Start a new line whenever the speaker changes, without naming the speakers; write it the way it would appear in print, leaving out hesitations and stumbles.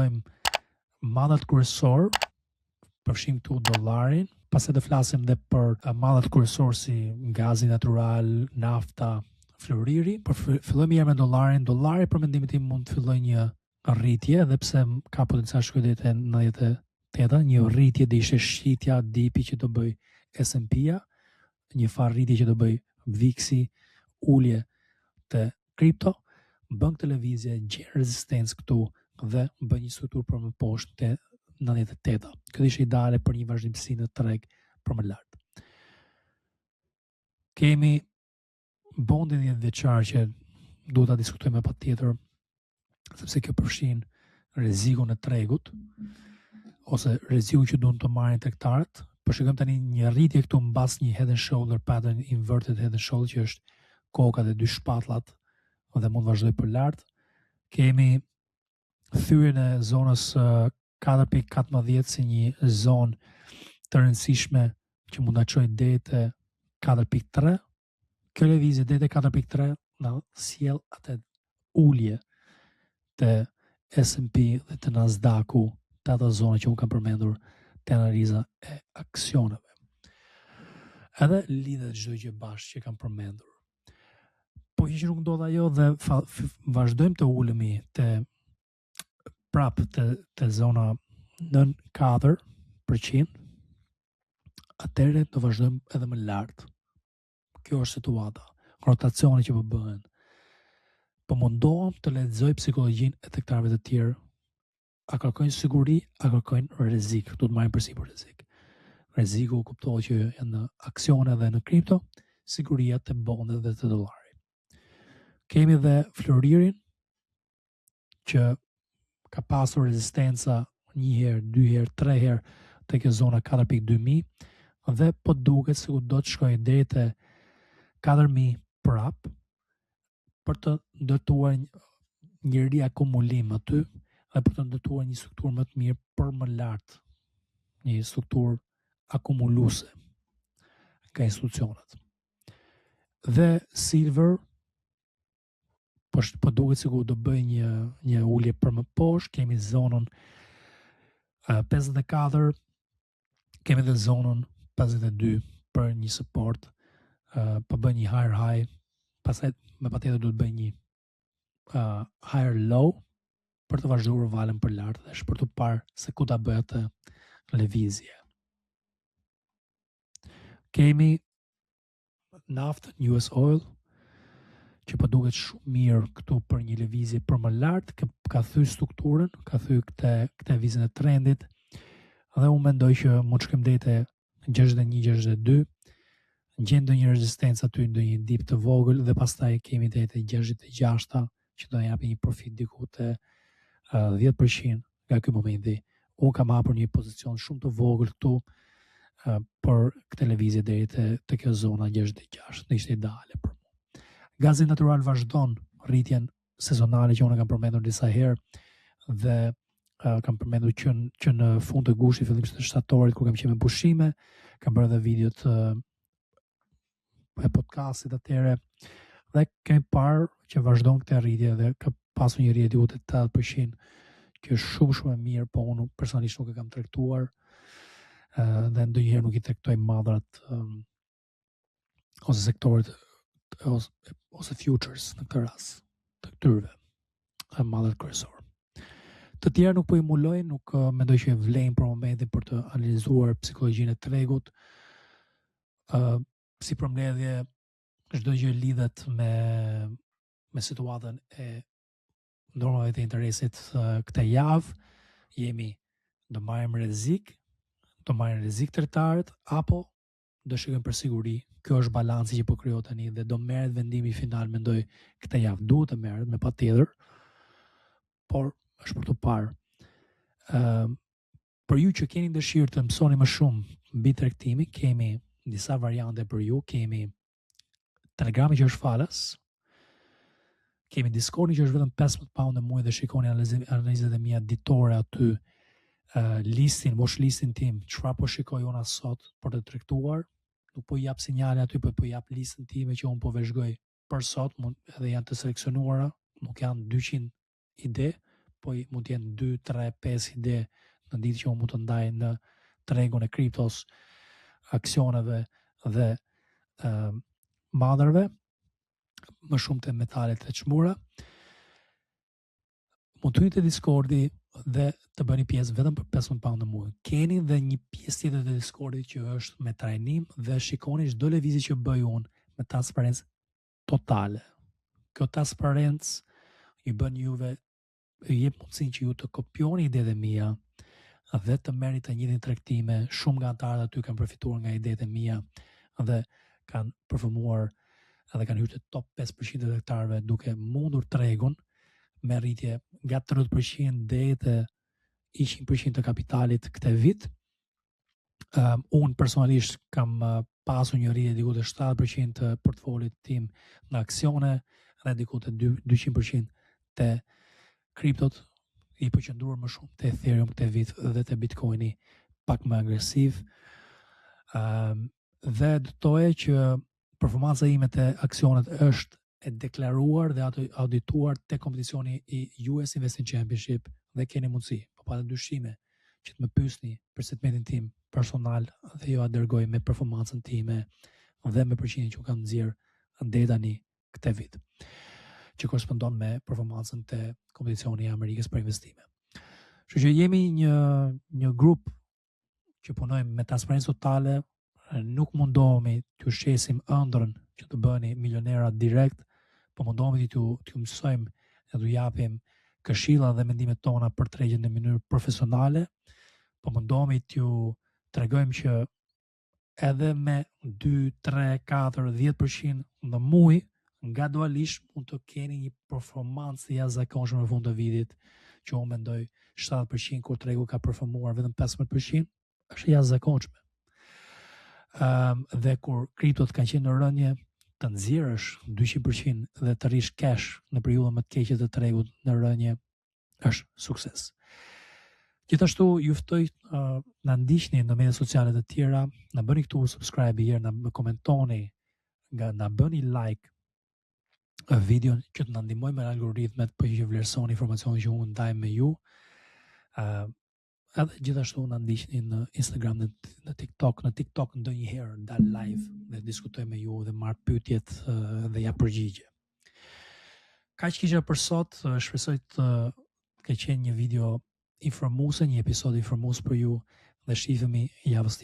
fillojmë mallat kryesor, përfshim këtu dollarin, pastaj të flasim dhe për mallat kryesor si gazi natyral, nafta, floriri, por fillojmë mirë me dollarin. Dollari për mendimin tim mund të fillojë një rritje, edhe pse ka potencial shkojë deri te 98, një rritje dhe ishte shqitja dipi që do bëj S&P-ja, një farë rritje që do bëj VIX-i, ulje të kripto, bën këtë lëvizje, gjen rezistencë këtu dhe bën një strukturë për më poshtë te 98. Këtë ishte ideale për një vazhdimsi në treg për më lart. Kemi bondin 10 vjeçar që duhet ta diskutojmë patjetër, sepse kjo përfshin rrezikun e tregut ose rrezikun që duan të marrin tregtarët. Po shikojmë tani një rritje këtu mbas një head and shoulder pattern, inverted head and shoulder, që është koka dhe dy shpatullat dhe mund vazhdoj për lart. Kemi thyrjen e zonës 4.14 si një zonë të rëndësishme që mund ta çojë deri te 4.3. Kjo lëvizje deri te 4.3 na sjell atë ulje te S&P dhe te Nasdaq-u, të ato zona që unë kam përmendur te analiza e aksioneve. Edhe lidhet çdo gjë bashkë që kam përmendur. Po që nuk ndodh ajo dhe vazhdojmë të ulemi te zona nën 4%, atëherë do vazhdojmë edhe më lart. Kjo është situata, rotacione që po bëhen. Po mundohem të lexoj psikologjinë e tregtarëve të tjerë. A kërkojnë siguri, a kërkojnë rrezik, do të marrin përsipër rrezik. Rreziku kuptohet që janë në aksione dhe në kripto, siguria te bondet dhe te dollari. Kemi dhe floririn që ka pasur rezistenca 1 herë, 2 herë, 3 herë te kjo zona 4.2000 dhe po duket se do të shkojë deri te 4000 prap për të ndërtuar një riakumulim aty dhe për të ndërtuar një strukturë më të mirë për më lart, një strukturë akumuluese nga institucionet. Dhe silver po duket sikur do bëj një ulje për më poshtë. Kemi zonën 54, kemi dhe zonën 52 për një support, po bën një higher high, pastaj me patjetër duhet bëj një higher low për të vazhduar valën për lart dhe është për të parë se ku ta bëj atë lëvizje. Kemi naftën, US oil, që po duket shumë mirë këtu për një lëvizje për më lart, ka thyer strukturën, ka thyer këtë vizën e trendit, dhe unë mendoj që mund të shkojmë deri te 61-62, gjen ndonjë rezistencë aty, ndonjë dip të vogël dhe pastaj kemi deri te 66 që do japë një profit diku te 10% nga ky momenti. Unë kam hapur një pozicion shumë të vogël këtu për këtë lëvizje deri te kjo zona 66, dhe ishte ideale për mua. Gazi natyral vazhdon rritjen sezonale që unë kam përmendur disa herë dhe kam përmendur që në fund të gushtit, fillim të shtatorit, kur kam qenë me pushime, kam bërë edhe videot e podcastit atëherë dhe kemi parë që vazhdon këtë rritje dhe ka pasur një rritje diku te 80%, që është shumë e mirë, po unë personalisht nuk e kam tregtuar dhe ndonjëherë nuk i tregtoj madhrat ose sektorit ose futures në këtë rast të këtyre madhrat kryesor. Të tjerë nuk po i muloj, nuk mendoj që vlen për momentin për të analizuar psikologjinë e tregut. Si përmbledhje, çdo gjë lidhet me situatën e normave të interesit këtë javë. Do marrim rrezik tregtarët apo do shikojmë për siguri. Kjo është balanci që po krijohet tani dhe do merret vendimi final, mendoj, këtë javë. Duhet të merret me patjetër, por është për të parë. Për ju që keni dëshirë të mësoni më shumë mbi tregtimin, kemi disa variante për ju. Kemi Telegrami që është falas, kemi Discordi që është vetëm 15 pound e muaj dhe shikoni analizat e mia ditore aty, listin, watch listin tim, çfarë po shikoj unë sot për të tregtuar. Nuk po jap sinjale aty, po jap listën time që unë po vëzhgoj për sot, edhe janë të seleksionuara, nuk janë 200 ide, po mund të jenë 2, 3, 5 ide në ditë që unë mund të ndaj në tregun e kriptos, aksioneve dhe madhërve, më shumë të metalet e çmura. Mund të hyni te Discordi dhe të bëni pjesë vetëm për 15 pound në muaj. Keni dhe një pjesë tjetër të Discordit që është me trajnim dhe shikoni çdo lëvizje që bëj unë me transparencë totale. Kjo transparencë ju bën juve, ju jep mundësinë që ju të kopjoni idetë e mia dhe të merrni të njëjtin tregtime. Shumë nga anëtarët aty kanë përfituar nga idetë e mia dhe kanë përfumuar edhe kanë hyrë te top 5% të hektarëve duke mundur tregun me rritje nga 30% deri te 100% të kapitalit këtë vit. Unë personalisht kam pasur një rritje diku te 70% të portfolit tim në aksione dhe diku te 200% te kriptot, i përqendruar më shumë te Ethereum këtë vit dhe te Bitcoini pak më agresiv. Dhe do të thoje që performanca ime te aksionet është e deklaruar dhe audituar te kompeticioni i US Investing Championship dhe keni mundësi, po pa dyshime, që të më pyesni për segmentin tim personal dhe ju a dërgoj me performancën time dhe me përqindjen që kam nxjerr deri tani këtë vit, që korespondon me performancën te kompeticioni i Amerikës për investime. Kështu që jemi një grup që punojmë me transparencë totale, nuk mundohemi t'ju shesim ëndrrën që të bëni milionera direkt, po mundohemi t'ju mësojmë dhe t'ju japim këshilla dhe mendimet tona për tregjen në mënyrë profesionale, po mundohemi t'ju tregojmë që edhe me 2, 3, 4, 10% në muaj, gradualisht mund të keni një performancë të jashtëzakonshme në fund të vitit, që unë mendoj 70% kur tregu ka performuar vetëm 15%, është e jashtëzakonshme. Dhe kur kriptot kanë qenë në rënje, të nxjerrësh 200% dhe të rish cash në periudhën më të keqe të tregut në rënje është sukses. Gjithashtu ju ftoj na ndiqni në media sociale të tjera, na bëni këtu subscribe herë, na komentoni, na bëni like videon që të na ndihmojë me algoritmet për që vlerësoni informacionin që unë ndaj me ju. Edhe gjithashtu na ndiqni në Instagram, në TikTok. Në TikTok ndonjëherë dal live dhe diskutoj me ju dhe marr pyetjet dhe ja përgjigje. Kaq kisha për sot, shpresoj të ke qenë një video informuese, një episod informues për ju dhe shihemi javës